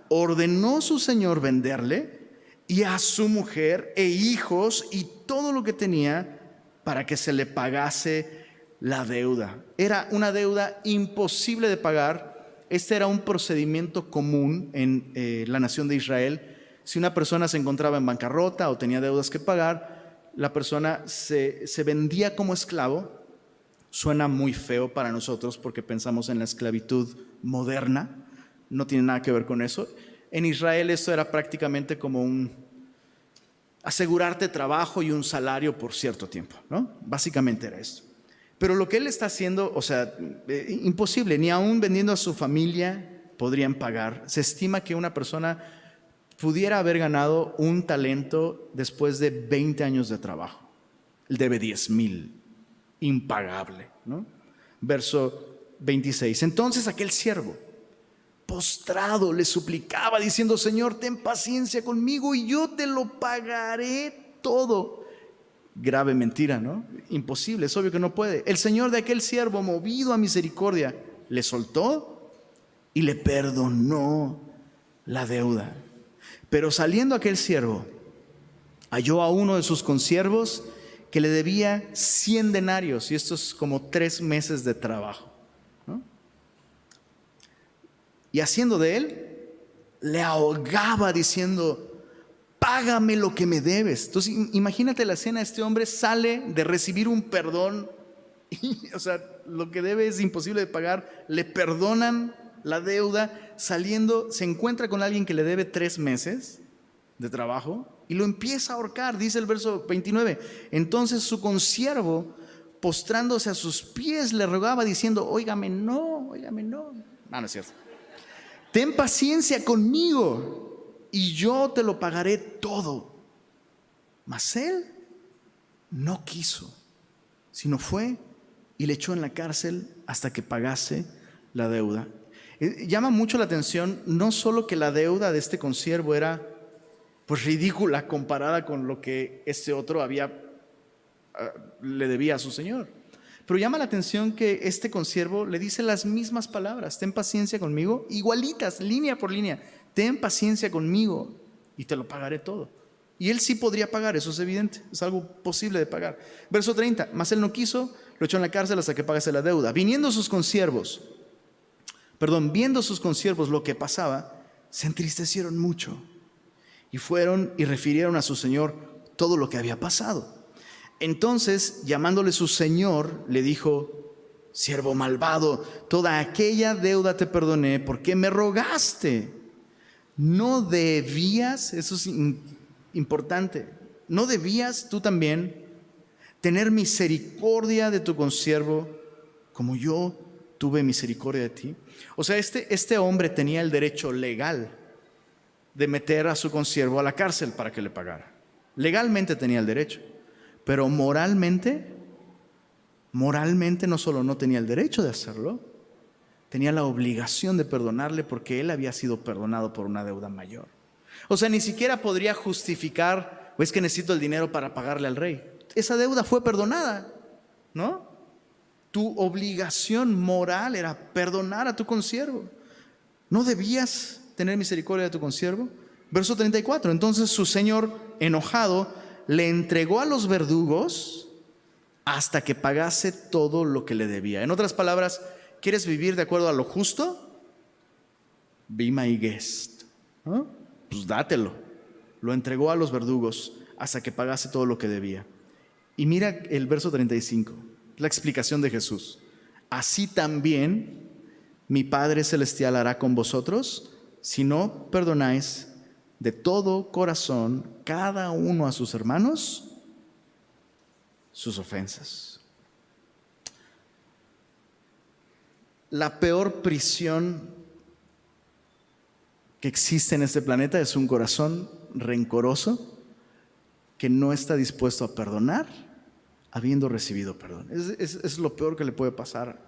ordenó su señor venderle y a su mujer e hijos y todo lo que tenía para que se le pagase la deuda. Era una deuda imposible de pagar. Este era un procedimiento común en la nación de Israel. Si una persona se encontraba en bancarrota o tenía deudas que pagar, la persona se vendía como esclavo. Suena muy feo para nosotros porque pensamos en la esclavitud moderna. No tiene nada que ver con eso. En Israel esto era prácticamente como asegurarte trabajo y un salario por cierto tiempo, ¿no? Básicamente era esto. Pero lo que él está haciendo, imposible, ni aún vendiendo a su familia podrían pagar. Se estima que una persona pudiera haber ganado un talento después de 20 años de trabajo. Él debe 10,000, impagable, ¿no? Verso 26. Entonces aquel siervo, postrado, le suplicaba diciendo, Señor, ten paciencia conmigo y yo te lo pagaré todo. Grave mentira, ¿no? Imposible, es obvio que no puede. El señor de aquel siervo, movido a misericordia, le soltó y le perdonó la deuda. Pero saliendo aquel siervo, halló a uno de sus consiervos que le debía 100 denarios, y esto es como 3 meses de trabajo, ¿no? Y haciendo de él, le ahogaba diciendo, págame lo que me debes. Entonces imagínate la escena, este hombre sale de recibir un perdón, y, lo que debe es imposible de pagar, le perdonan la deuda, saliendo se encuentra con alguien que le debe 3 meses de trabajo y lo empieza a ahorcar. Dice el verso 29, entonces su consiervo, postrándose a sus pies, le rogaba diciendo, óigame no. No es cierto. Ten paciencia conmigo y yo te lo pagaré todo. Mas él no quiso, sino fue y le echó en la cárcel hasta que pagase la deuda. Llama mucho la atención no solo que la deuda de este consiervo era pues ridícula comparada con lo que este otro le debía a su señor, pero llama la atención que este consiervo le dice las mismas palabras, ten paciencia conmigo, igualitas, línea por línea, ten paciencia conmigo y te lo pagaré todo. Y él sí podría pagar, eso es evidente, es algo posible de pagar. Verso 30, mas él no quiso, lo echó en la cárcel hasta que pagase la deuda. Viendo sus consiervos lo que pasaba, se entristecieron mucho y fueron y refirieron a su señor todo lo que había pasado. Entonces, llamándole su señor, le dijo, siervo malvado, toda aquella deuda te perdoné porque me rogaste. No debías, eso es importante, no debías tú también tener misericordia de tu consiervo como yo tuve misericordia de ti. O sea, este hombre tenía el derecho legal de meter a su consiervo a la cárcel para que le pagara. Legalmente tenía el derecho, pero moralmente no solo no tenía el derecho de hacerlo, tenía la obligación de perdonarle porque él había sido perdonado por una deuda mayor. O sea, ni siquiera podría justificar, es que necesito el dinero para pagarle al rey. Esa deuda fue perdonada, ¿no? Tu obligación moral era perdonar a tu consiervo. ¿No debías tener misericordia de tu consiervo? Verso 34. Entonces su señor, enojado, le entregó a los verdugos hasta que pagase todo lo que le debía. En otras palabras, ¿quieres vivir de acuerdo a lo justo? Be my guest, ¿no? Pues dátelo. Lo entregó a los verdugos hasta que pagase todo lo que debía. Y mira el verso 35, la explicación de Jesús. Así también mi Padre Celestial hará con vosotros si no perdonáis de todo corazón cada uno a sus hermanos sus ofensas. La peor prisión que existe en este planeta es un corazón rencoroso que no está dispuesto a perdonar habiendo recibido perdón. Es lo peor que le puede pasar.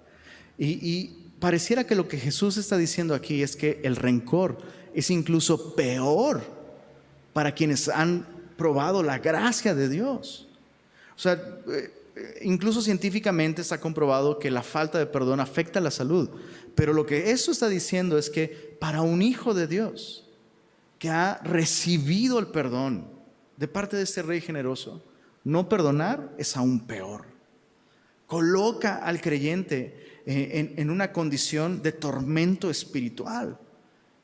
Y pareciera que lo que Jesús está diciendo aquí es que el rencor es incluso peor para quienes han probado la gracia de Dios. O sea, incluso científicamente está comprobado que la falta de perdón afecta la salud. Pero lo que eso está diciendo es que para un hijo de Dios que ha recibido el perdón de parte de este Rey generoso, no perdonar es aún peor. Coloca al creyente en una condición de tormento espiritual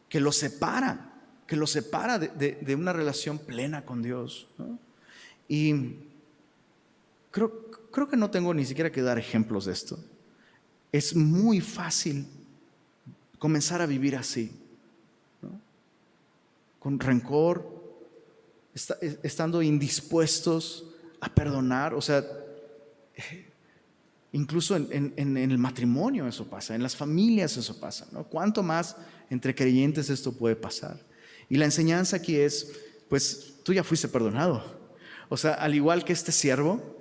que lo separa de una relación plena con Dios, ¿no? Y creo que no tengo ni siquiera que dar ejemplos de esto. Es muy fácil comenzar a vivir así, ¿no? Con rencor, estando indispuestos a perdonar. O sea, incluso en el matrimonio eso pasa, en las familias eso pasa, ¿no? ¿Cuánto más entre creyentes esto puede pasar? Y la enseñanza aquí es, pues tú ya fuiste perdonado. O sea, al igual que este siervo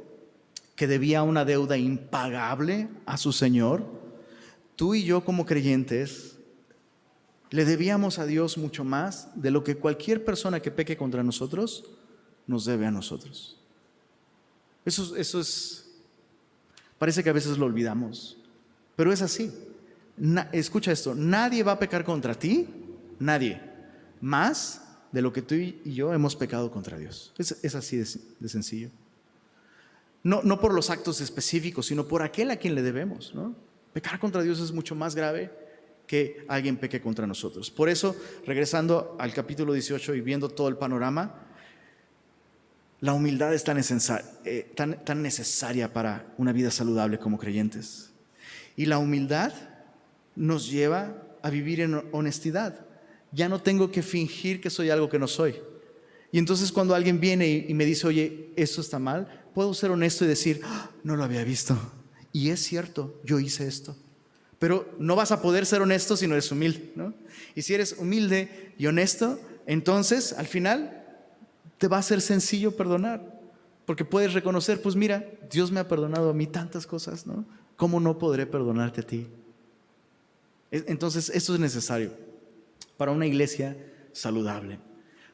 que debía una deuda impagable a su Señor, tú y yo como creyentes le debíamos a Dios mucho más de lo que cualquier persona que peque contra nosotros nos debe a nosotros. Eso es, parece que a veces lo olvidamos, pero es así. Escucha esto, nadie va a pecar contra ti, nadie, más de lo que tú y yo hemos pecado contra Dios. Es así de sencillo. No por los actos específicos, sino por aquel a quien le debemos, ¿no? Pecar contra Dios es mucho más grave que alguien peque contra nosotros. Por eso, regresando al capítulo 18 y viendo todo el panorama, la humildad es tan necesaria para una vida saludable como creyentes. Y la humildad nos lleva a vivir en honestidad. Ya no tengo que fingir que soy algo que no soy. Y entonces cuando alguien viene y me dice, oye, esto está mal, puedo ser honesto y decir, no lo había visto. Y es cierto, yo hice esto. Pero no vas a poder ser honesto si no eres humilde, ¿no? Y si eres humilde y honesto, entonces al final te va a ser sencillo perdonar. Porque puedes reconocer, pues mira, Dios me ha perdonado a mí tantas cosas, ¿no? ¿Cómo no podré perdonarte a ti? Entonces esto es necesario para una iglesia saludable.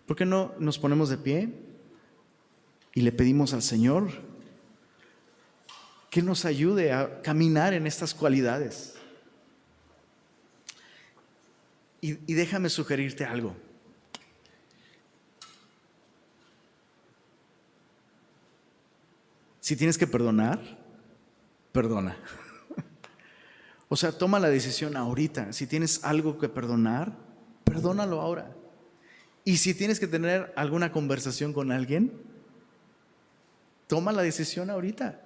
¿Por qué no nos ponemos de pie y le pedimos al Señor que nos ayude a caminar en estas cualidades? Y déjame sugerirte algo. Si tienes que perdonar, perdona. O sea, toma la decisión ahorita. Si tienes algo que perdonar, perdónalo ahora. Y si tienes que tener alguna conversación con alguien, toma la decisión ahorita,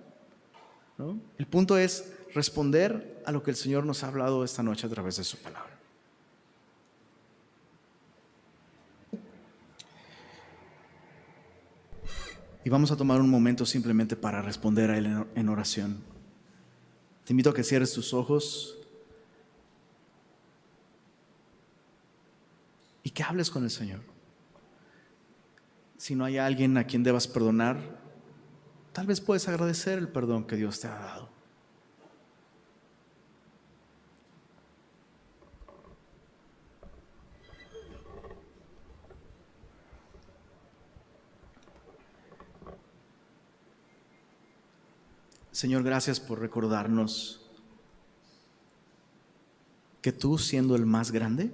¿no? El punto es responder a lo que el Señor nos ha hablado esta noche a través de su palabra. Y vamos a tomar un momento simplemente para responder a Él en oración. Te invito a que cierres tus ojos y que hables con el Señor. Si no hay alguien a quien debas perdonar, tal vez puedes agradecer el perdón que Dios te ha dado. Señor, gracias por recordarnos que tú, siendo el más grande,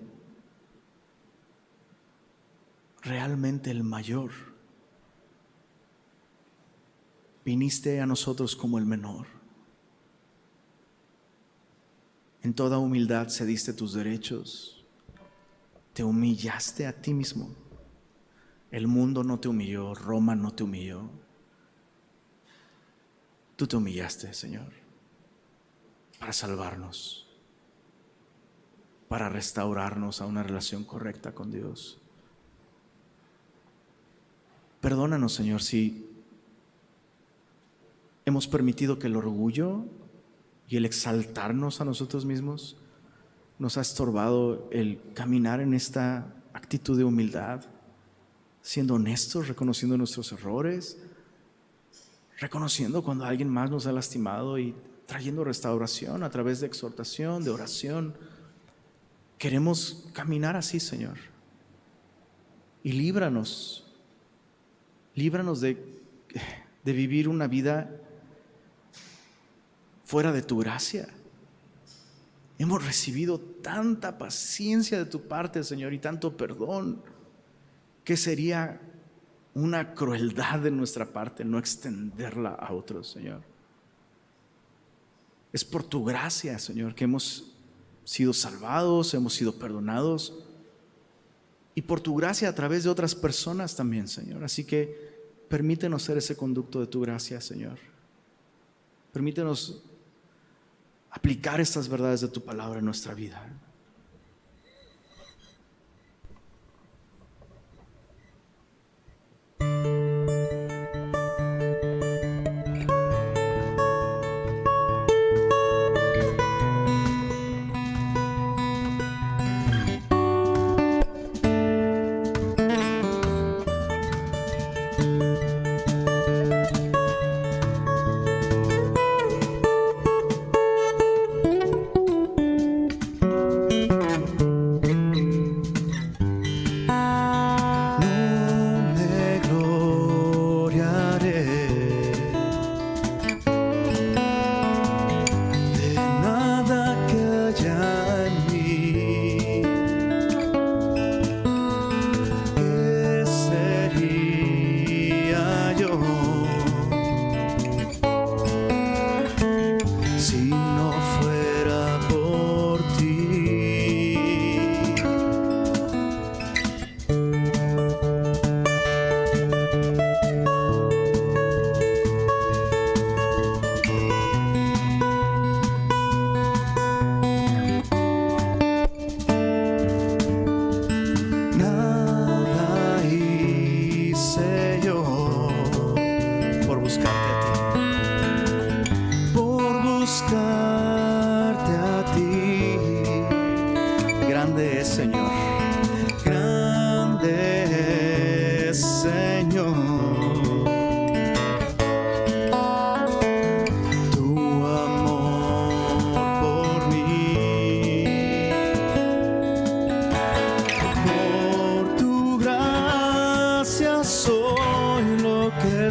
realmente el mayor, viniste a nosotros como el menor. En toda humildad cediste tus derechos, te humillaste a ti mismo. El mundo no te humilló, Roma no te humilló. Tú te humillaste, Señor, para salvarnos, para restaurarnos a una relación correcta con Dios. Perdónanos, Señor, si hemos permitido que el orgullo y el exaltarnos a nosotros mismos nos ha estorbado el caminar en esta actitud de humildad, siendo honestos, reconociendo nuestros errores, reconociendo cuando alguien más nos ha lastimado y trayendo restauración a través de exhortación, de oración. Queremos caminar así, Señor. Y líbranos de vivir una vida fuera de tu gracia. Hemos recibido tanta paciencia de tu parte, Señor, y tanto perdón, que sería una crueldad de nuestra parte no extenderla a otros, Señor. Es por tu gracia, Señor, que hemos sido salvados, hemos sido perdonados, y por tu gracia a través de otras personas también, Señor. Así que permítenos ser ese conducto de tu gracia, Señor. Permítenos aplicar estas verdades de tu palabra en nuestra vida.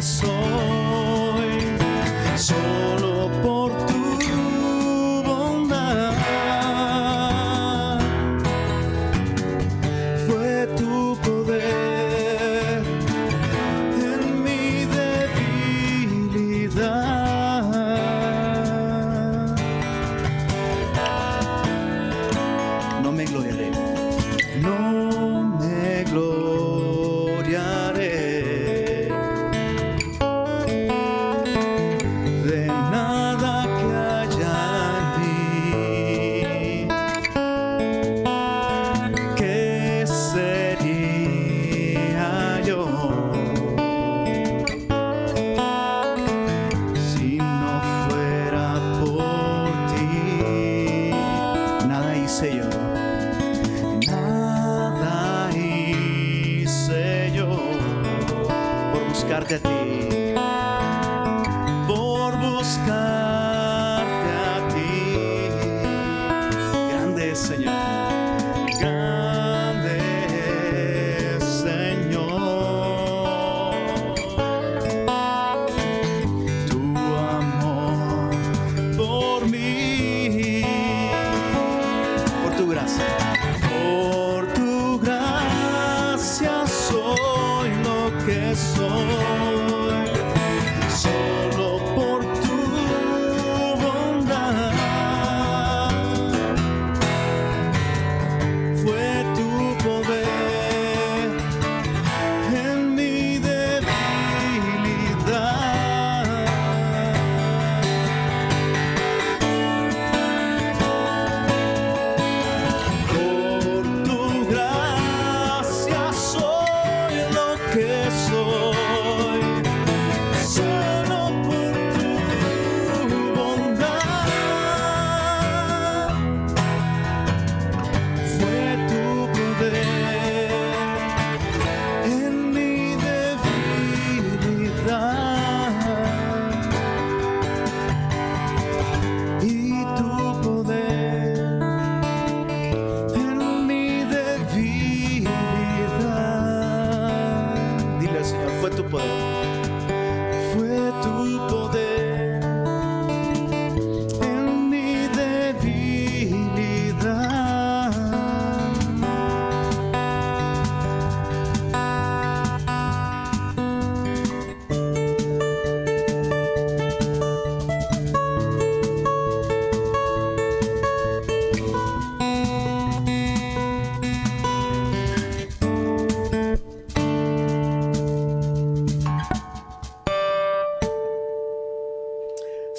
soy, solo por tu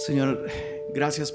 Señor, gracias